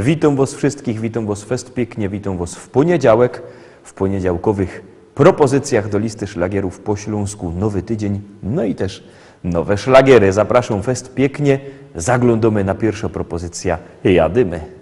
Witam was wszystkich, witam was fest pięknie, witam was w poniedziałek, w poniedziałkowych propozycjach do listy szlagierów po śląsku. Nowy tydzień, no i też nowe szlagiery. Zapraszam fest pięknie, zaglądamy na pierwszą propozycję, jadymy.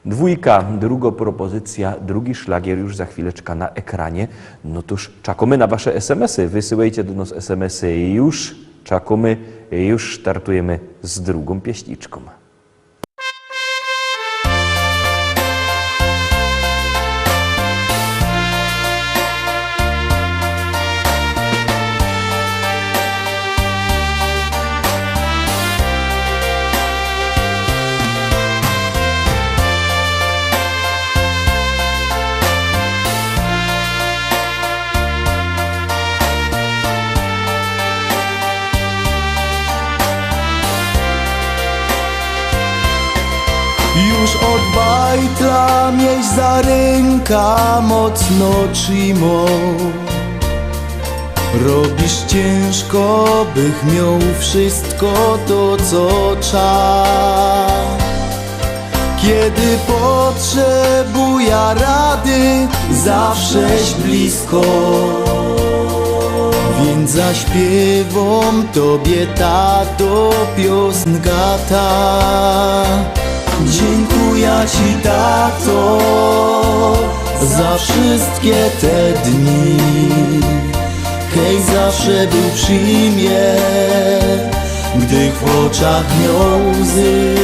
Dwójka, druga propozycja, drugi szlagier już za chwileczkę na ekranie. No toż czekamy na wasze SMS-y. Wysyłajcie do nas SMS-y już. Czekamy, już startujemy z drugą pieśniczką. wciąż od bajtla mieć za ręka mocno trzymo. Robisz ciężko, bych miał wszystko to, co trzeba. Kiedy potrzebuję rady, zawsześ blisko. Więc zaśpiewam Tobie, tato, piosenka ta. Dziękuję Ci, tato, za wszystkie te dni. Hej, zawsze był przy mnie, gdy w oczach miał łzy.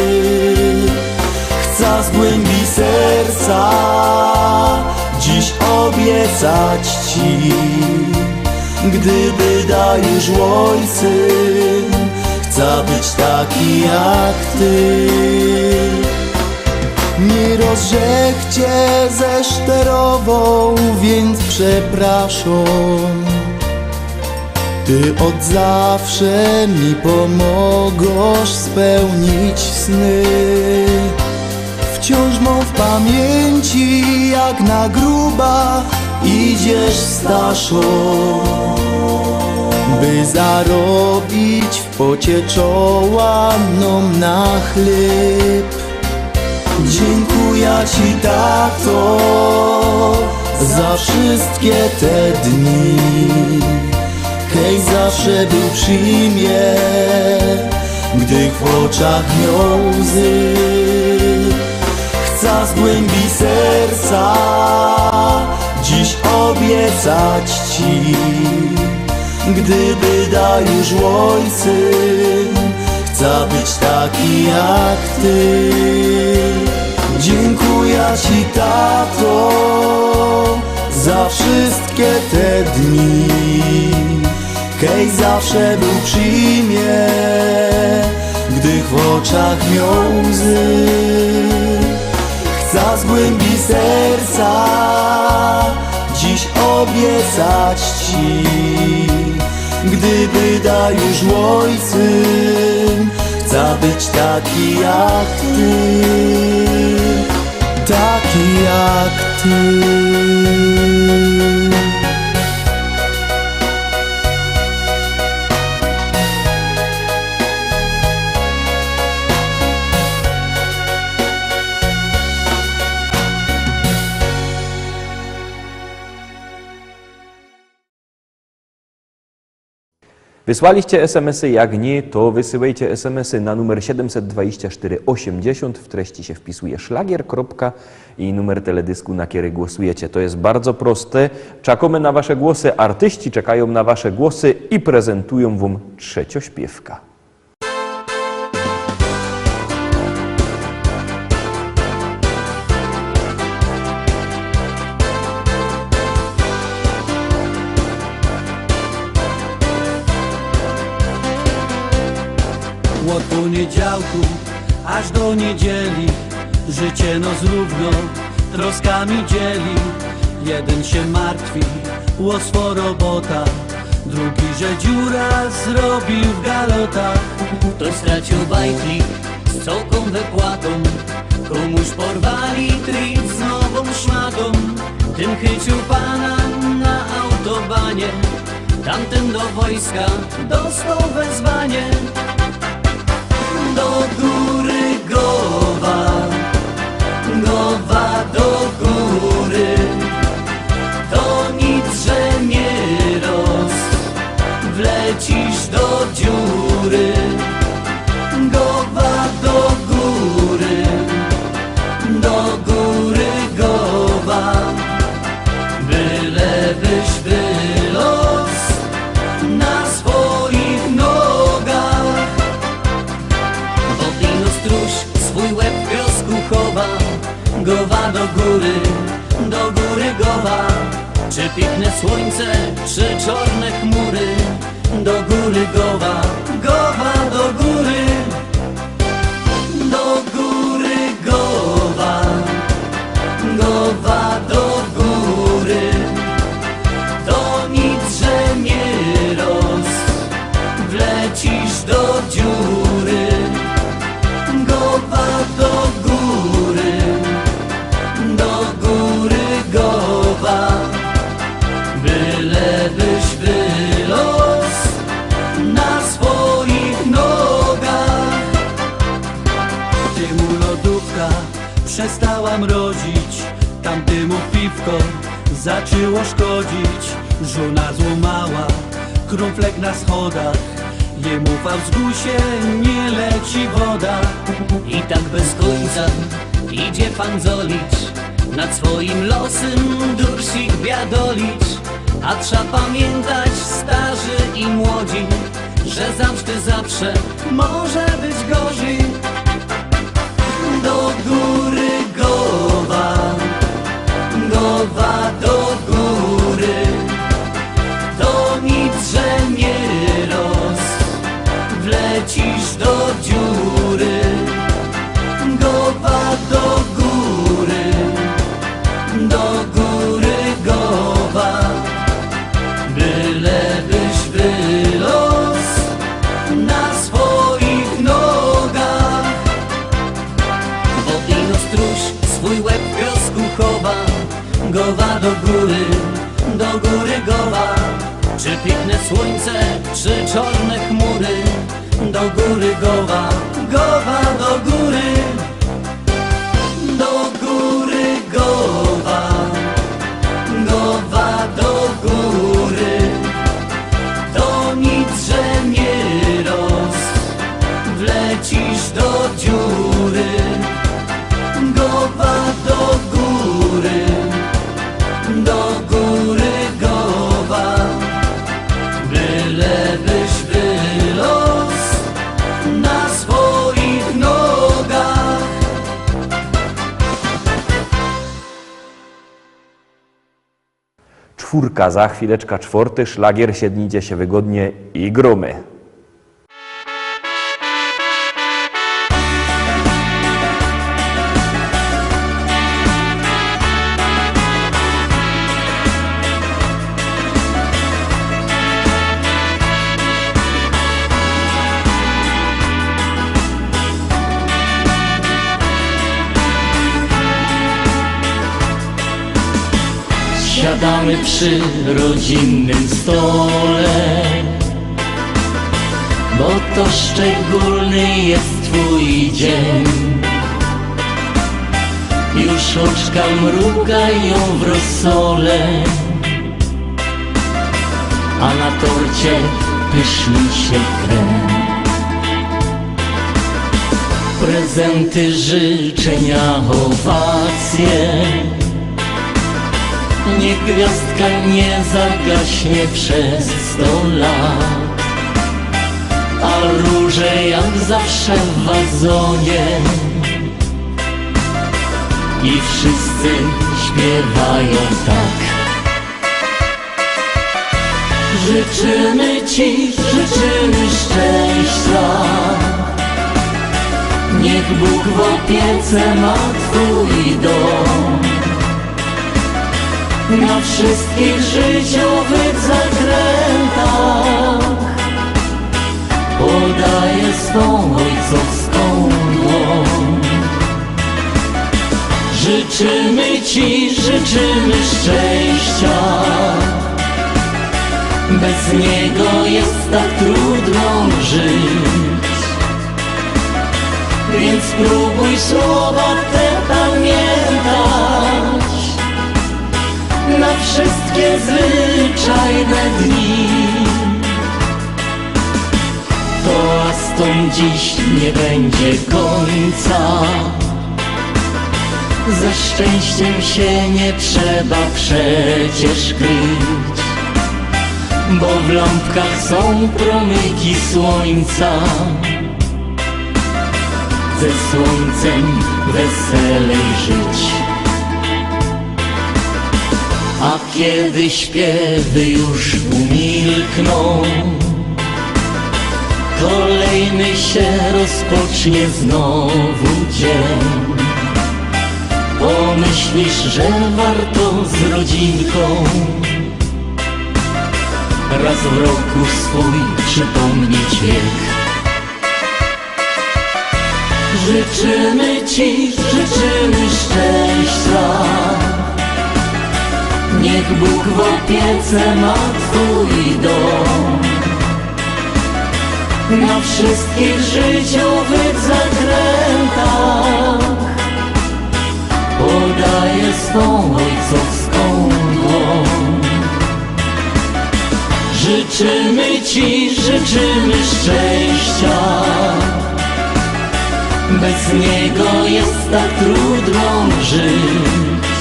Chcę z głębi serca dziś obiecać Ci, gdyby dajesz ojcem, chcę być taki jak Ty. Nie rozrzekł Cię ze szczerową, więc przepraszam. Ty od zawsze mi pomogłaś spełnić sny. Wciąż mam w pamięci, jak na gruba idziesz staszo, by zarobić w pocie czoła nam na chleb. Dziękuję Ci, tato, za wszystkie te dni. Hej, zawsze był przy mnie, gdy w oczach miał łzy. Chcę z głębi serca dziś obiecać Ci, gdyby dajesz ojcem, chcę być taki jak Ty. Dziękuję Ci, tato, za wszystkie te dni. Hej, zawsze był przy mnie, gdy w oczach miał łzy. Chcę z głębi serca dziś obiecać Ci, gdyby dajesz ojcem, chcę być taki jak Ty, taki jak Ty. Wysłaliście SMS-y, jak nie, to wysyłajcie SMS-y na numer 724 80. W treści się wpisuje szlagier. I numer teledysku, na który głosujecie. To jest bardzo proste. Czekamy na Wasze głosy, artyści czekają na Wasze głosy i prezentują Wam trzeciośpiewka. Od poniedziałku aż do niedzieli życie nos równo troskami dzieli. Jeden się martwi, łoswo robota, drugi, że dziura zrobił w galotach. Ktoś stracił bajtlik z całką wypłatą, komuś porwali trik z nową szmatą. Ten chycił pana na autobanie, tamten do wojska dostał wezwanie. Do góry Gowa, Gowa do góry, to nic, że nie wlecisz do dziury. Gowa do góry Gowa, bylebyś wylos na swoich nogach. Wodino stróż swój łeb w piosku chowa. Gowa do góry Gowa. Czy piękne słońce, czy czarne chmury? Do góry Gowa, Gowa do góry. Do góry Gowa, Gowa do góry. To nic, że nie wlecisz do dziury. Gowa do góry przestała mrozić, tamtemu piwko zaczęło szkodzić. Żona złamała krumflek na schodach, jemu w Augusie nie leci woda. I tak bez końca idzie fanzolić, nad swoim losem dursik biadolić. A trzeba pamiętać, starzy i młodzi, że zawsze może być gorzej. Do góry głowa, głowa do góry, to nic, że nie roz, wlecisz do dziury. Głowa do góry głowa, bylebyś wylos na swoich nogach. Bo ino struś swój łeb w piosku chowa. Głowa do góry głowa. Czy piękne słońce, czy czarne chmury, do góry głowa, głowa do góry. Do góry głowa, głowa do góry, to nic, że nie roz, wlecisz do dziury. Głowa do góry głowa, bylebyś wylos na swoich nogach. Czwórka, za chwileczka czwarty szlagier, siednijcie się wygodnie i gromy. Siadamy przy rodzinnym stole, bo to szczególny jest twój dzień. Już oczka mrugają w rosole, a na torcie pyszny się krem. Prezenty, życzenia, owacje, niech gwiazdka nie zagaśnie przez 100 lat, a róże jak zawsze w wazonie i wszyscy śpiewają tak. Życzymy ci, życzymy szczęścia, niech Bóg w opiece ma twój dom. Na wszystkich życiowych zakrętach podaję swą ojcowską dłoń. Życzymy ci, życzymy szczęścia, bez niego jest tak trudno żyć. Więc spróbuj słowa te pamiętać na wszystkie zwyczajne dni. Toastom dziś nie będzie końca, ze szczęściem się nie trzeba przecież kryć, bo w lampkach są promyki słońca. Ze słońcem weselej żyć. A kiedy śpiewy już umilkną, kolejny się rozpocznie znowu dzień. Pomyślisz, że warto z rodzinką raz w roku swój przypomnieć wiek. Życzymy ci, życzymy szczęścia, niech Bóg w opiece ma twój dom. Na wszystkich życiowych zakrętach Życzymy Ci, życzymy szczęścia. Bez niego jest tak trudno żyć.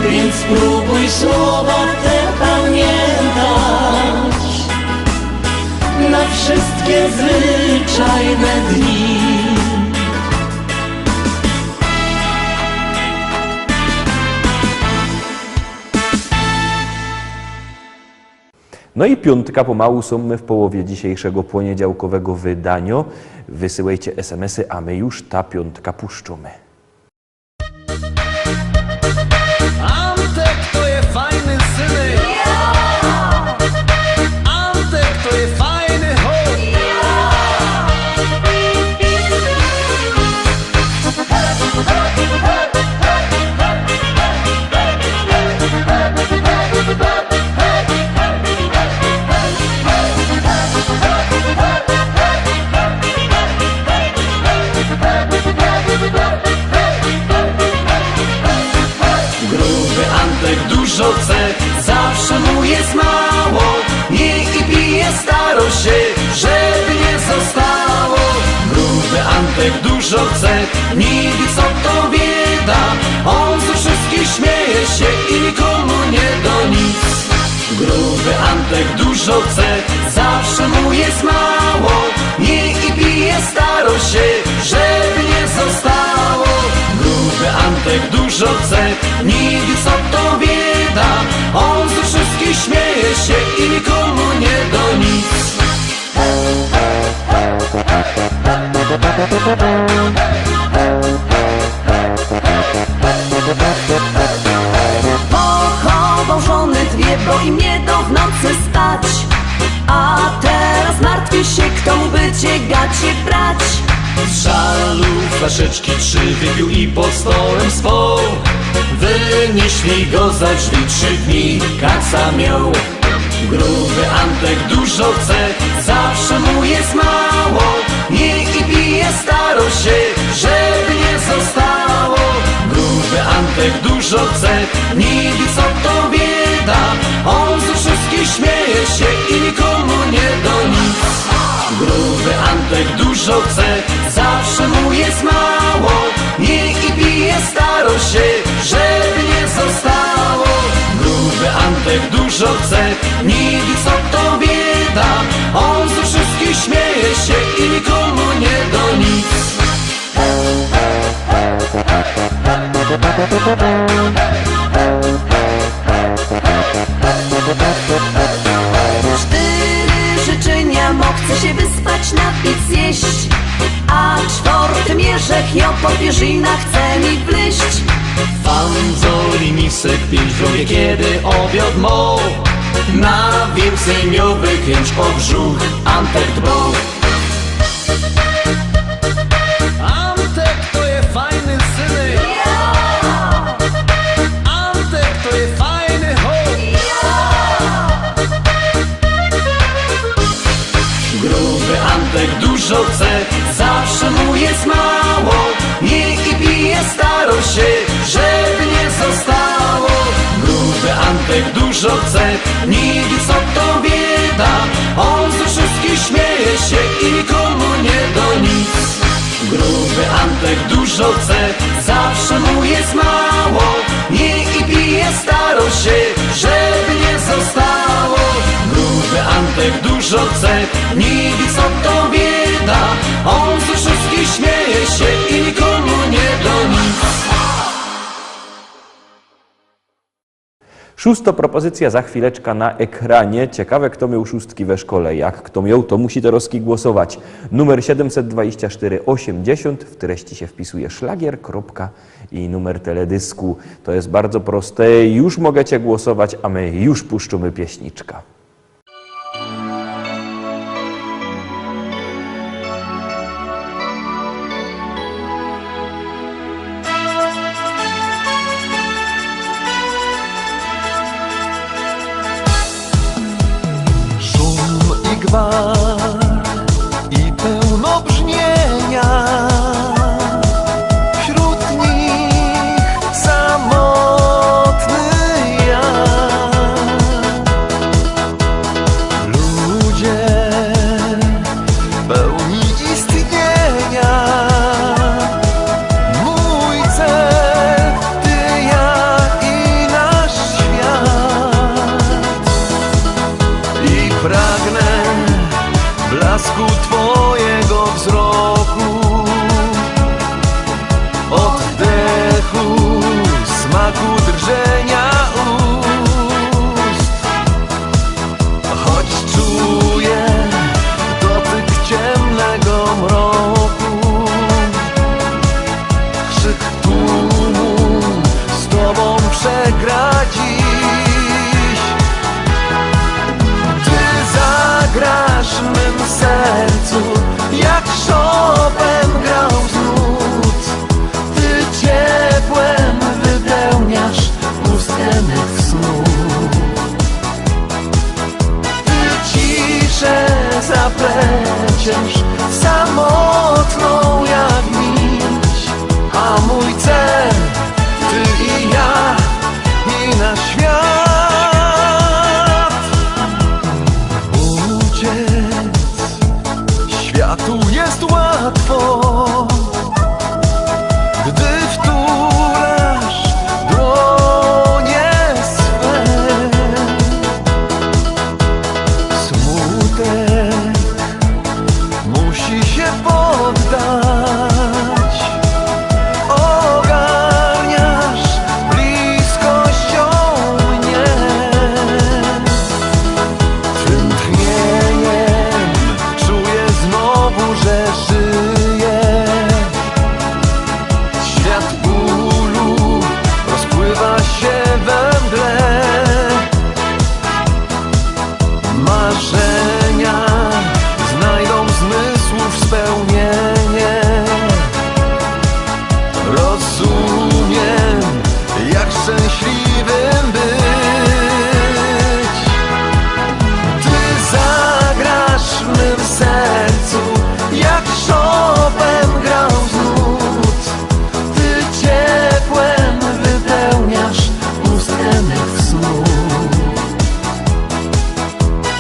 Więc spróbuj słowa te pamiętać na wszystkie zwyczajne dni. No i piątka pomału są my w połowie dzisiejszego poniedziałkowego wydania. Wysyłajcie SMS-y, a my już ta piątka puszczamy. Antek to je fajny synek. Antek to je fajny chłop. Gruby Antek dużo chce, zawsze mu jest mało. Nie i pije, staro się, żeby nie zostało. Gruby Antek dużo chce, nigdy co to bieda. On ze wszystkich śmieje się i nikomu nie do nic. Gruby Antek dużo chce, zawsze mu jest mało. Nie i pije, staro się, żeby nie zostało. Gruby Antek dużo chce, nigdy co to bieda. On ze wszystkich śmieje się i nikomu nie do nic. Pochował żony dwie, bo im nie do w nocy spać. A teraz martwi się, kto mu będzie gacie brać. Z żalu flaszeczki 3 wypił i pod stołem swą wynieśli go za drzwi, 3 dni kaca miał. Gruby Antek dużo chce, zawsze mu jest mało. Nie i pije, staro się, żeby nie zostało. Gruby Antek dużo chce, nigdy co to bieda. On ze wszystkich śmieje się i nikomu nie do nic. Gruby Antek dużo chce, zawsze mu jest mało. Nie i pije, staro się, żeby nie zostało. Gruby Antek dużo chce, nigdy co to bieda. On ze wszystkich śmieje się i nikomu nie do nic. Życzenia mo chce się wyspać, napić, zjeść. A 4. Mierzech ją po pierzynach chce mi wleść. Fanzoli misek 5 robię, kiedy obiad mo. Na więcej miowy chęć o brzuch Antek dbał. Antek to je fajny synek. Antek to je fajny chłop. Gruby Antek dużo chce, zawsze mu jest mało. Nie i pije, staro się, żeby nie zostało. Gruby Antek dużo chce, nigdy co to bieda. On ze wszystkich śmieje się i nikomu nie do nic. Gruby Antek dużo chce, zawsze mu jest mało. Nie i pije, staro się, żeby nie zostało. Gruby Antek dużo chce, nigdy co to bieda. On ze wszystkich śmieje się i nikomu nie do nic. 6. propozycja za chwileczkę na ekranie. Ciekawe, kto miał 6 we szkole. Jak kto miał, to musi teraz głosować. Numer 724 80. W treści się wpisuje szlagier, i numer teledysku. To jest bardzo proste. Już możecie głosować, a my już puszczamy pieśniczka. Gwar i pełno brzmienia, wśród nich samotny ja. samotną jak nić. A mój cel, ty i ja, i na świat. Uciec, światu jest łatwo, gdy wtulasz dłonie swe. Smutek musi się poddać. Ogarniasz bliskością mnie. Tym tchnieniem czuję znowu, że żyję. Świat bólu rozpływa się we mgle. Marzenia znajdą zmysłów spełnienie. Rozumiem, jak szczęśliwym być. Ty zagrasz w mym sercu, jak Chopin grał z nut. Ty ciepłem wypełniasz pustkę mych snów.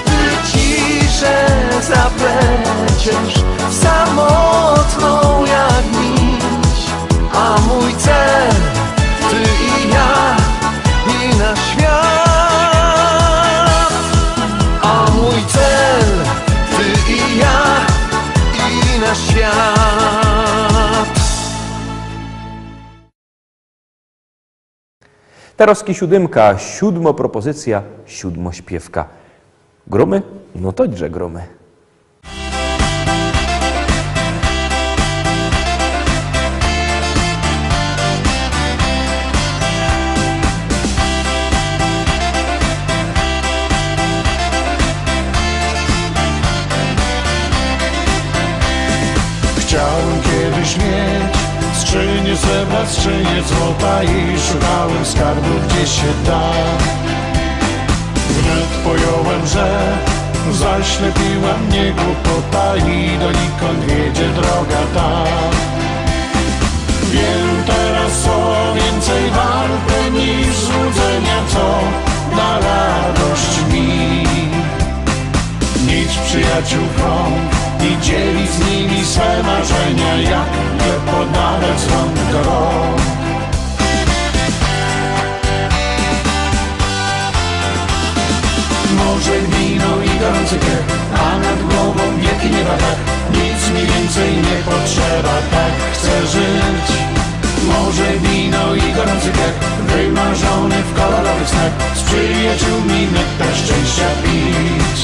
Ty ciszę zapleciesz samotną jak nić. A mój cel, ty i ja, i na świat. A mój cel, ty i ja, i na świat. Taroski siódemka, siódmo propozycja, siódmo śpiewka. Gromy? No to gdzie gromy. Chciałem kiedyś mieć skrzynię srebra, skrzynię złota i szukałem skarbu, gdzie się da. Wnet pojąłem, że zaślepiła mnie głupota i donikąd wiedzie droga ta. Wiem teraz o więcej warte niż złudzenia, co da radość mi. Mieć przyjaciół krąg i dzielić z nimi swe marzenia, jak je podawać z rąk do rąk. Może wino i gorący piech, a nad głową wielki nieba tak. Nic mi więcej nie potrzeba, tak chcę żyć. Może wino i gorący piech, wymarzony w kolorowych snach, z przyjaciółmi nektar szczęścia pić.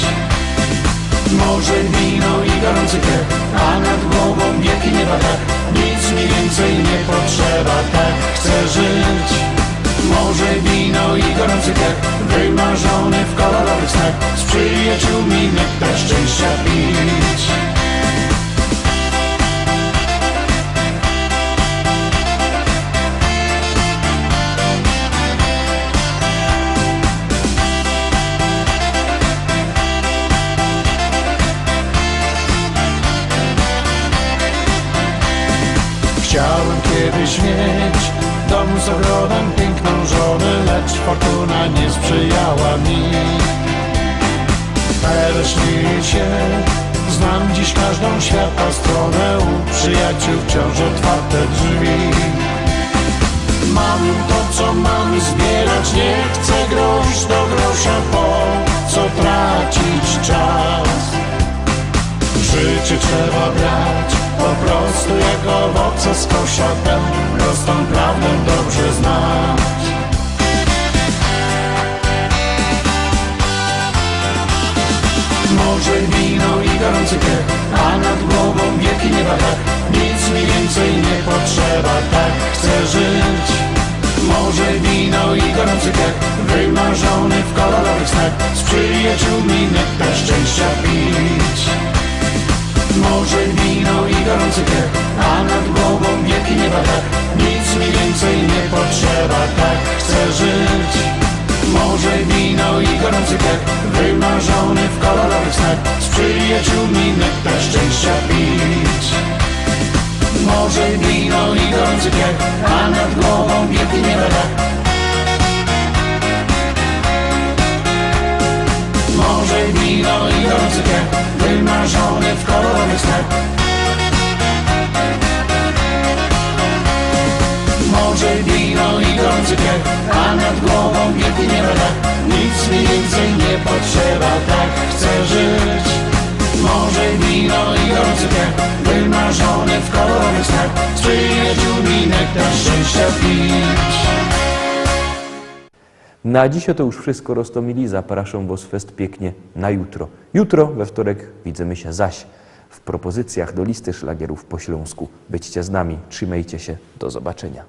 Może wino i gorący piech, a nad głową wielki nieba tak. Nic mi więcej nie potrzeba, tak chcę żyć. Może wino i gorący piech, wymarzony w kolorowych snach, z przyjaciółmi nektar szczęścia pić. Chciałem kiedyś mieć dom z ogrodem, piękną żonę, lecz fortuna nie sprzyjała mi. Ale śmieję się, znam dziś każdą świata stronę, u przyjaciół wciąż otwarte drzwi. Mam to, co mam, zbierać nie chcę grosz do grosza, po co tracić czas? Życie trzeba brać po prostu jak owoce z kosza, tę prostą prawdę dobrze znać. Może wino i gorący piech, a nad głową wielki nieba tak. Nic mi więcej nie potrzeba, tak chcę żyć. Może wino i gorący piech, wymarzony w kolorowych snach, z przyjaciółmi nektar szczęścia pić. Może wino i gorący piech, a nad głową wielki nieba tak. Nic mi więcej nie potrzeba, tak chcę żyć. Może wino i gorący piach, wymarzony w kolorowych snach, z przyjaciółmi nektar szczęścia pić. Może wino i gorący piach, a nad głową wielki nieba dach. Może wino i gorący piach, wymarzony w kolorowych snach. Może wino i gorący piach, a nad głową wielki nieba dach. Nic mi więcej nie potrzeba, tak chcę żyć. Może wino i gorący piach, wymarzony w kolorowych snach, z przyjaciółmi nektar szczęścia pić. Na dziś to już wszystko, Rostomili. Zapraszam Was fest pięknie na jutro. Jutro, we wtorek, widzimy się zaś w propozycjach do listy szlagierów po śląsku. Byćcie z nami, trzymajcie się, do zobaczenia.